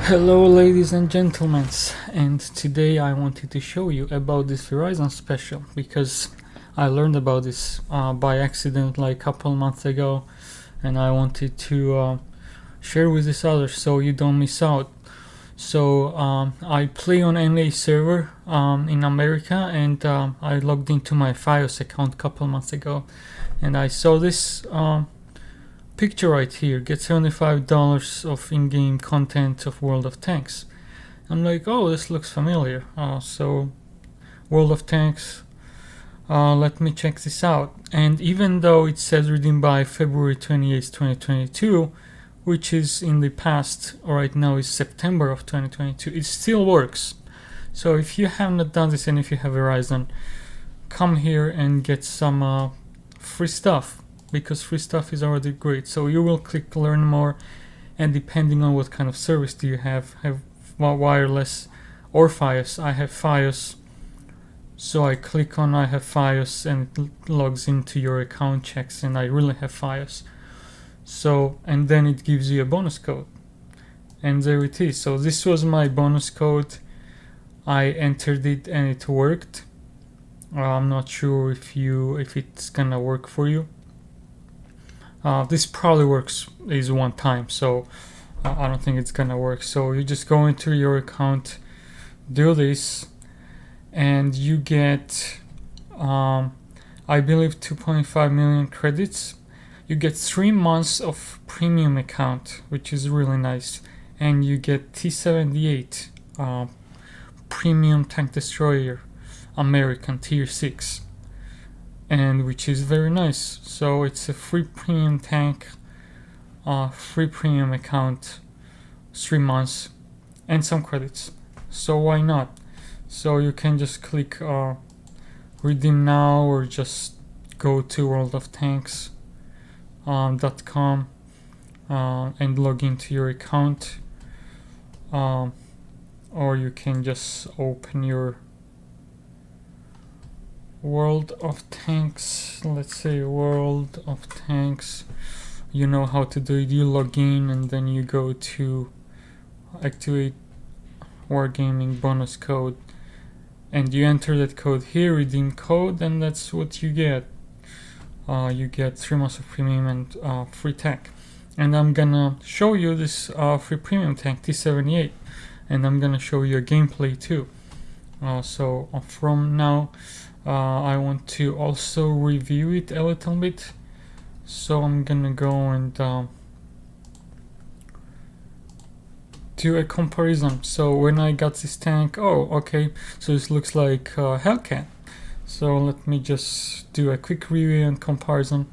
Hello ladies and gentlemen, and today I wanted to show you about this Verizon special because I learned about this by accident like a couple months ago, and I wanted to share with this others so you don't miss out. So I play on NA server in America, and I logged into my Fios account a couple months ago, and I saw this picture right here, get $75 of in-game content of World of Tanks. I'm like, oh, this looks familiar. So World of Tanks, let me check this out. And even though it says redeemed by February 28th, 2022, which is in the past, right now is September of 2022, it still works. So if you have not done this and if you have Verizon, come here and get some free stuff, because free stuff is already great. So you will click learn more, and depending on what kind of service do you have wireless or Fios. I have Fios, so I click on I have Fios and it logs into your account, checks, and I really have Fios. So, and then it gives you a bonus code, and there it is. So this was my bonus code. I entered it and it worked. I'm not sure if it's gonna work for you. This probably works is one time, so I don't think it's gonna work. So you just go into your account, do this, and you get I believe 2.5 million credits. You get 3 months of premium account, which is really nice, and you get T78 premium tank destroyer, American tier 6, and which is very nice. So it's a free premium tank, free premium account, 3 months, and some credits. So why not? So you can just click redeem now, or just go to worldoftanks.com and log into your account, or you can just open your World of Tanks, let's say World of Tanks. You know how to do it. You log in and then you go to activate wargaming bonus code, and you enter that code here, redeem code, and that's what you get. You get 3 months of premium and free tank. And I'm gonna show you this free premium tank T78, and I'm gonna show you a gameplay too. So from now I want to also review it a little bit, so I'm gonna go and do a comparison. So when I got this tank, oh okay, so this looks like Hellcat. So let me just do a quick review and comparison,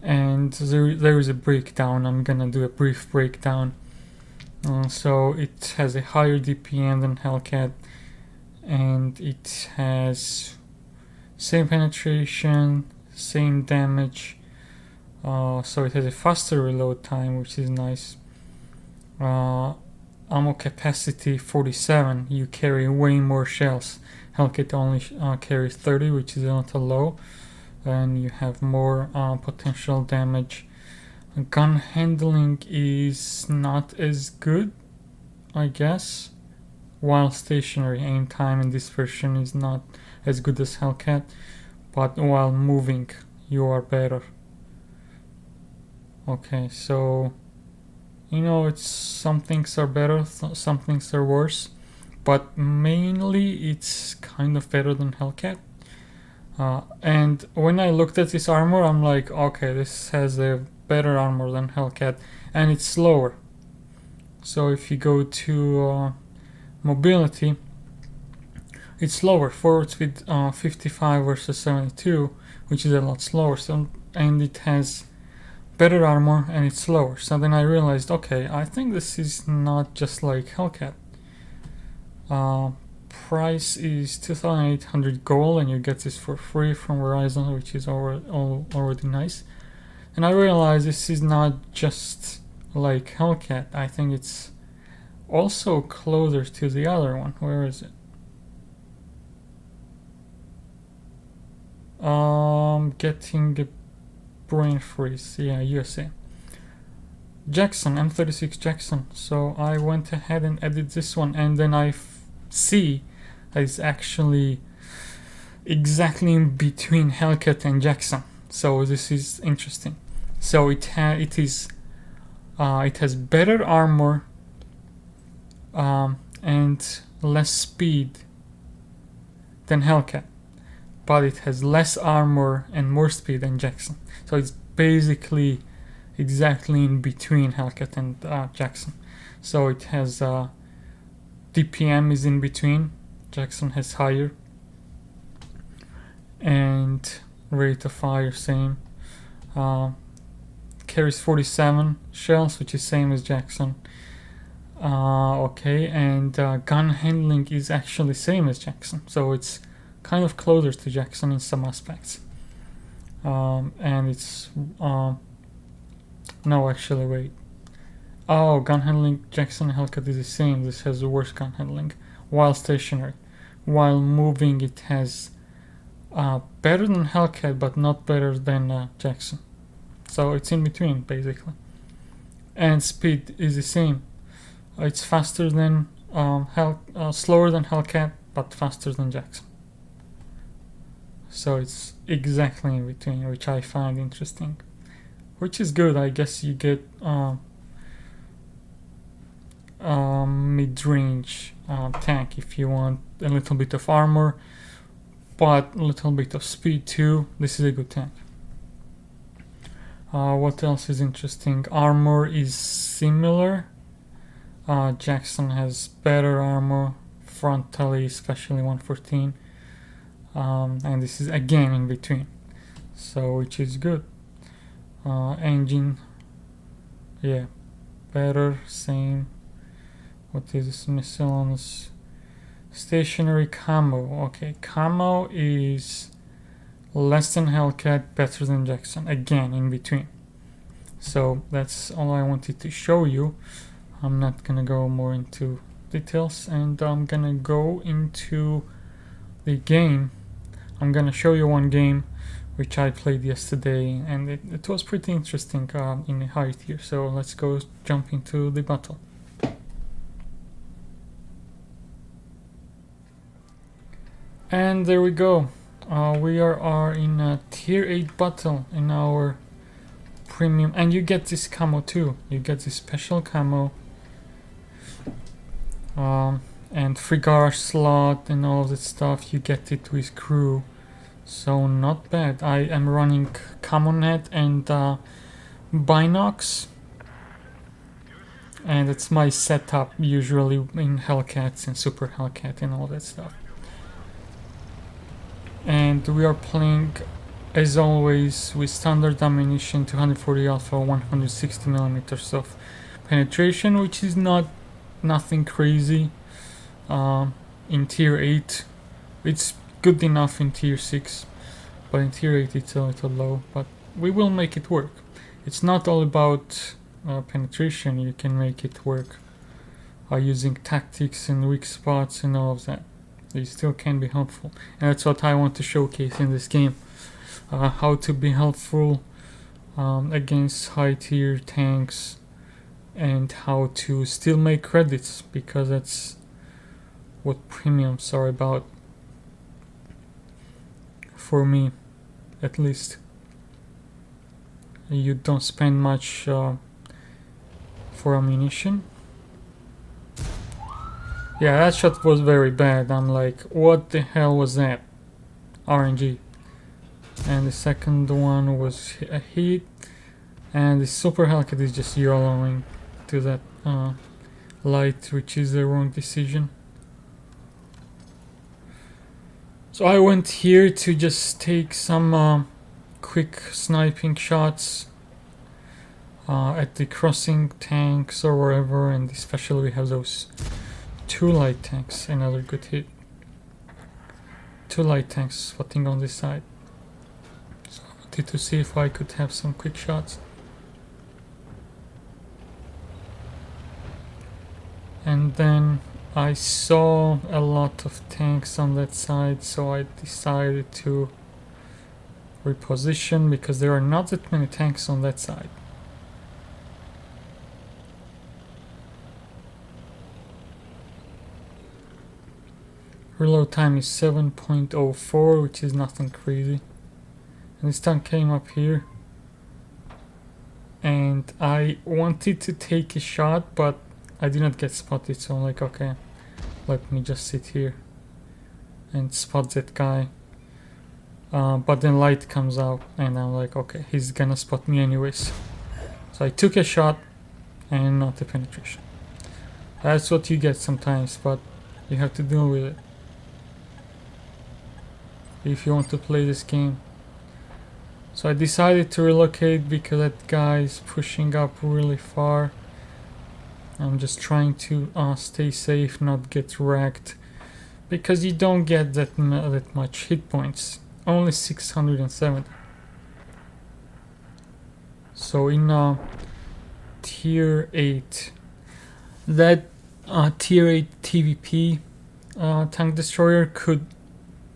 and there is a breakdown. I'm gonna do a brief breakdown. So it has a higher DPM than Hellcat, and it has same penetration, same damage, so it has a faster reload time, which is nice. Ammo capacity 47, you carry way more shells. Hellcat only carries 30, which is a little low, and you have more potential damage. Gun handling is not as good, I guess. While stationary, aim time in this version is not as good as Hellcat, but while moving you are better. Okay, so you know, it's some things are better, some things are worse, but mainly it's kind of better than Hellcat. And when I looked at this armor, I'm like, okay, this has a better armor than Hellcat, and it's slower. So if you go to mobility, it's slower. Forward speed 55 versus 72, which is a lot slower. So, and it has better armor and it's slower. So then I realized, okay, I think this is not just like Hellcat. Price is 2,800 gold, and you get this for free from Verizon, which is already nice. And I realized this is not just like Hellcat. I think it's also closer to the other one. Where is it? Getting a brain freeze. Yeah, USA. Jackson, M36 Jackson. So I went ahead and edited this one, and then I see that it's actually exactly in between Hellcat and Jackson. So this is interesting. So it has better armor and less speed than Hellcat, but it has less armor and more speed than Jackson. So it's basically exactly in between Hellcat and Jackson. So it has DPM is in between. Jackson has higher, and rate of fire same. Carries 47 shells, which is same as Jackson. Okay, and gun handling is actually same as Jackson, so it's kind of closer to Jackson in some aspects. And it's no, actually, wait. Oh, gun handling Jackson and Hellcat is the same. This has worse gun handling while stationary. While moving, it has better than Hellcat, but not better than Jackson. So it's in between, basically. And speed is the same. It's faster than slower than Hellcat, but faster than Jackson. So it's exactly in between, which I find interesting. Which is good. I guess you get mid-range tank if you want a little bit of armor, but a little bit of speed too. This is a good tank. What else is interesting? Armor is similar. Jackson has better armor frontally, especially 114, and this is again in between, so which is good. Engine, yeah, better, same. What is this? Missile on this stationary camo. Okay, camo is less than Hellcat, better than Jackson, again in between. So that's all I wanted to show you. I'm not gonna go more into details, and I'm gonna go into the game. I'm gonna show you one game which I played yesterday, and it was pretty interesting in a high tier. So let's go jump into the battle. And there we go. We are in a tier 8 battle in our premium, and you get this camo too. You get this special camo. And free garage slot and all of that stuff. You get it with crew, so not bad. I am running Camonet and Binox, and it's my setup usually in Hellcats and Super Hellcat and all that stuff. And we are playing as always with standard ammunition, 240 alpha, 160 millimeters of penetration, which is nothing crazy. In tier 8 it's good enough, in tier 6, but in tier 8 it's a little low, but we will make it work. It's not all about penetration. You can make it work using tactics and weak spots and all of that. They still can be helpful, and that's what I want to showcase in this game. How to be helpful against high tier tanks, and how to still make credits, because that's what premiums are about, for me at least. You don't spend much for ammunition. Yeah, that shot was very bad. I'm like, what the hell was that? RNG. And the second one was a hit, and the Super Hellcat is just YOLOing to that light, which is the wrong decision. So I went here to just take some quick sniping shots at the crossing tanks or wherever, and especially we have those 2 light tanks. Another good hit. 2 light tanks spotting on this side. So I wanted to see if I could have some quick shots. And then I saw a lot of tanks on that side, so I decided to reposition, because there are not that many tanks on that side. Reload time is 7.04, which is nothing crazy. And this tank came up here. And I wanted to take a shot, but I did not get spotted, so I'm like, okay, let me just sit here and spot that guy. But then light comes out and I'm like, okay, he's gonna spot me anyways. So I took a shot and not a penetration. That's what you get sometimes, but you have to deal with it if you want to play this game. So I decided to relocate because that guy is pushing up really far. I'm just trying to stay safe, not get wrecked, because you don't get that much hit points. Only 670. So in tier 8, that tier 8 TVP tank destroyer could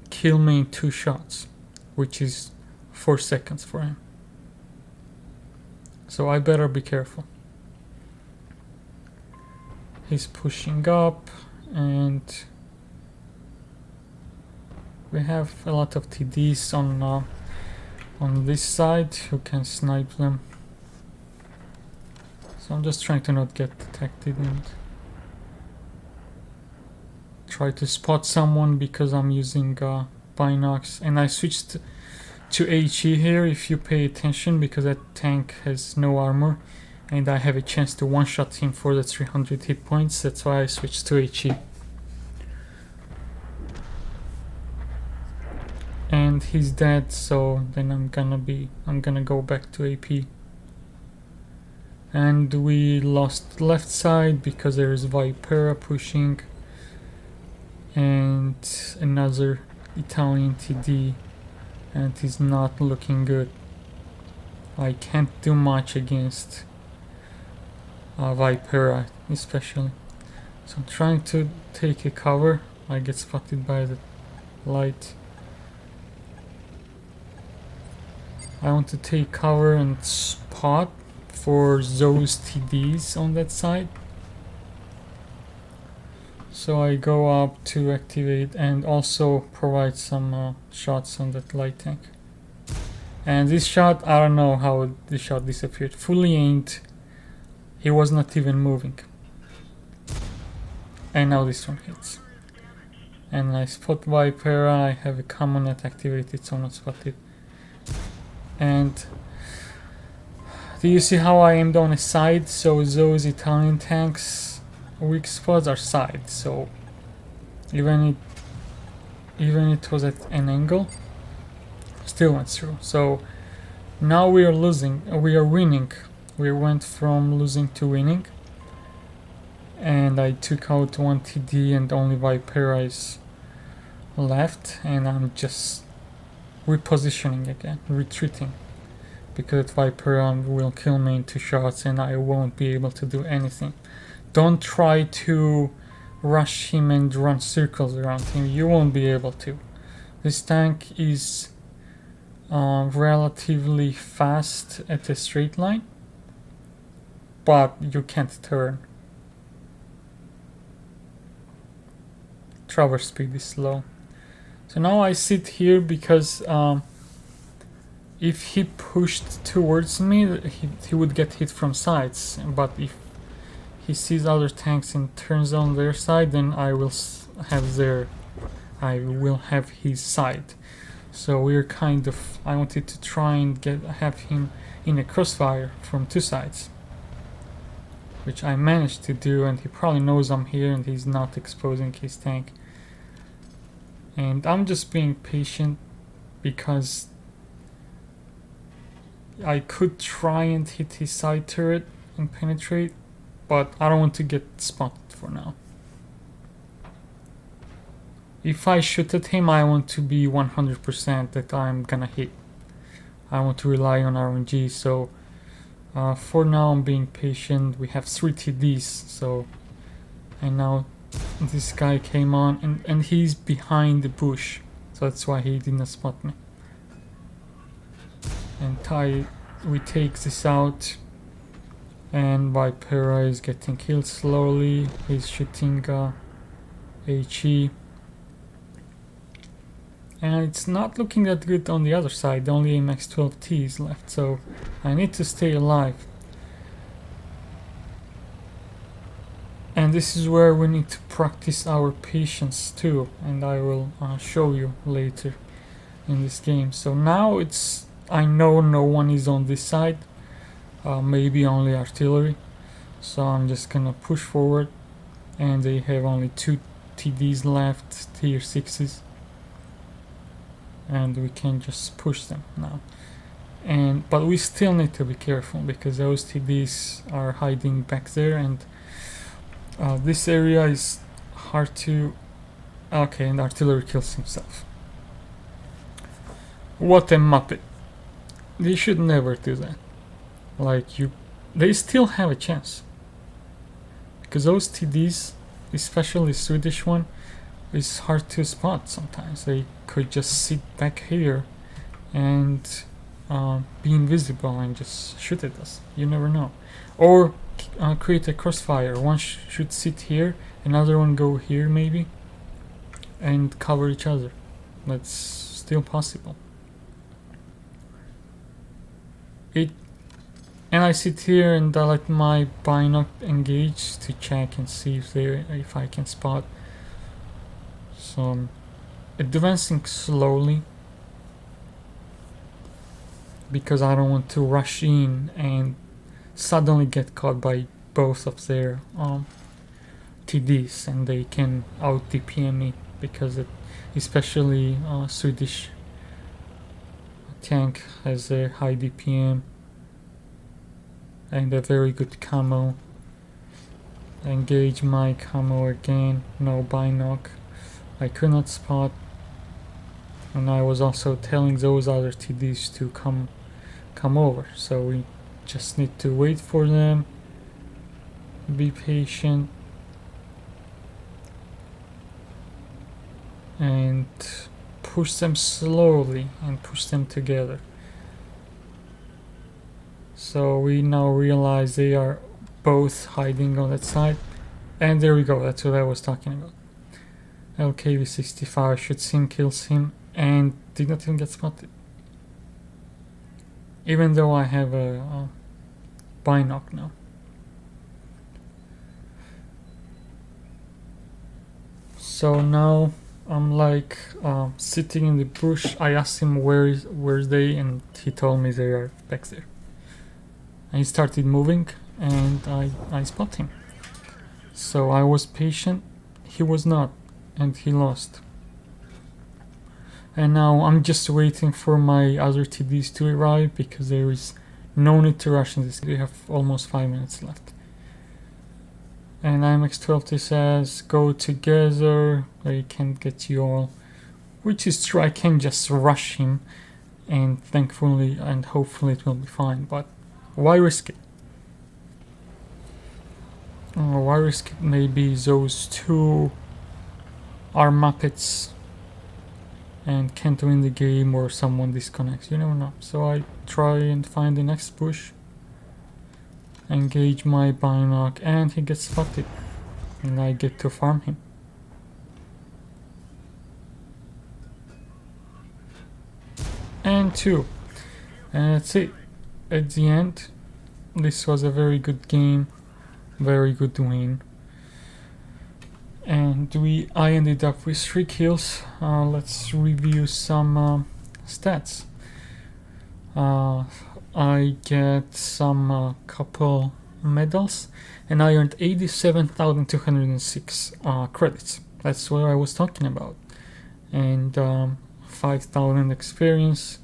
kill me in 2 shots, which is 4 seconds for him. So I better be careful. He's pushing up and we have a lot of TDs on this side who can snipe them. So I'm just trying to not get detected and try to spot someone because I'm using binocs, and I switched to HE here if you pay attention, because that tank has no armor and I have a chance to one-shot him for the 300 hit points. That's why I switched to HE. And he's dead, so then I'm gonna go back to AP. And we lost left side because there is Vipera pushing and another Italian TD, and he's not looking good. I can't do much against Vipera especially. So I'm trying to take a cover. I get spotted by the light. I want to take cover and spot for those TDs on that side. So I go up to activate and also provide some shots on that light tank. And this shot, I don't know how the shot disappeared. Fully aimed, he was not even moving. And now this one hits. And I spot Vipera, I have a common net activated, so not spotted. And do you see how I aimed on a side? So those Italian tanks weak spots are side, so even it was at an angle, still went through. So now we are winning. We went from losing to winning, and I took out one TD and only Vipera is left, and I'm just repositioning again, retreating, because Vipera will kill me in 2 shots and I won't be able to do anything. Don't try to rush him and run circles around him. You won't be able to. This tank is relatively fast at a straight line, but you can't turn. Traverse speed is slow. So now I sit here because if he pushed towards me, he would get hit from sides. But if he sees other tanks and turns on their side, then I will have his side. So we're kind of, I wanted to try and have him in a crossfire from 2 sides, which I managed to do, and he probably knows I'm here and he's not exposing his tank. And I'm just being patient because I could try and hit his side turret and penetrate, but I don't want to get spotted for now. If I shoot at him, I want to be 100% that I'm gonna hit. I want to rely on RNG, so for now I'm being patient. We have 3 TDs, so, and now this guy came on and he's behind the bush, so that's why he didn't spot me. And we take this out, and Vipera is getting killed slowly. He's shooting HE. And it's not looking that good on the other side. Only MX-12T is left, so I need to stay alive. And this is where we need to practice our patience too, and I will show you later in this game. So now I know no one is on this side, maybe only artillery, so I'm just gonna push forward, and they have only 2 TDs left, tier 6s, and we can just push them now. But we still need to be careful because those TDs are hiding back there, and this area is hard to... Okay, and artillery kills himself. What a muppet. They should never do that. Like, they still have a chance. Because those TDs, especially the Swedish one, is hard to spot sometimes. They could just sit back here and be invisible and just shoot at us. You never know. Or create a crossfire. One should sit here, another one go here maybe, and cover each other. That's still possible. And I sit here and I let my binoc engage to check and see if I can spot. So I'm advancing slowly because I don't want to rush in and suddenly get caught by both of their TDs, and they can out DPM me because especially Swedish tank has a high DPM and a very good camo. Engage my camo again, no binoc. I could not spot, and I was also telling those other TDs to come over, so we just need to wait for them, be patient, and push them slowly and push them together. So we now realize they are both hiding on that side, and there we go, that's what I was talking about. LKV-65 shoots him, kills him, and did not even get spotted. Even though I have a binoc now. So now I'm like sitting in the bush. I asked him where's they, and he told me they are back there. And he started moving, and I spot him. So I was patient, he was not, and he lost. And now I'm just waiting for my other TDs to arrive because there is no need to rush in this. We have almost 5 minutes left. And IMX-12T says, go together, I can't get you all. Which is true, I can just rush him, and thankfully and hopefully it will be fine, but why risk it? Why risk it? Maybe those two are Muppets and can't win the game, or someone disconnects, you never know. So I try and find the next bush, engage my binoc, and he gets spotted, and I get to farm him. And 2, and that's it. At the end, this was a very good game, very good win. And I ended up with 3 kills. Let's review some stats. I get some couple medals, and I earned 87,206 credits. That's what I was talking about. And 5,000 experience.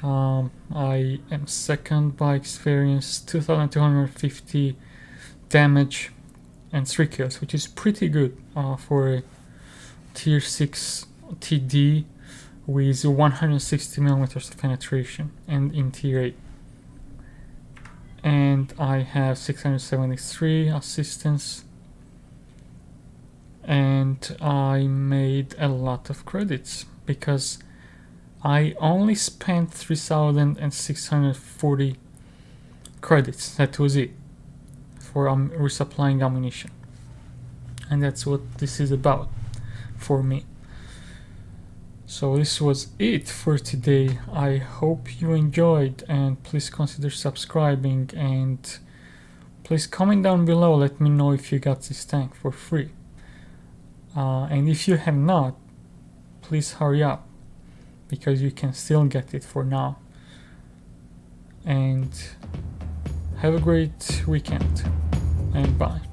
I am second by experience, 2,250 damage, and 3 kills, which is pretty good for a tier 6 TD with 160 millimeters of penetration, and in tier 8. And I have 673 assistance, and I made a lot of credits because I only spent 3,640 credits. That was it for resupplying ammunition, and that's what this is about for me. So this was it for today. I hope you enjoyed, and please consider subscribing, and please comment down below, let me know if you got this tank for free. And if you have not, please hurry up, because you can still get it for now. And have a great weekend, and bye.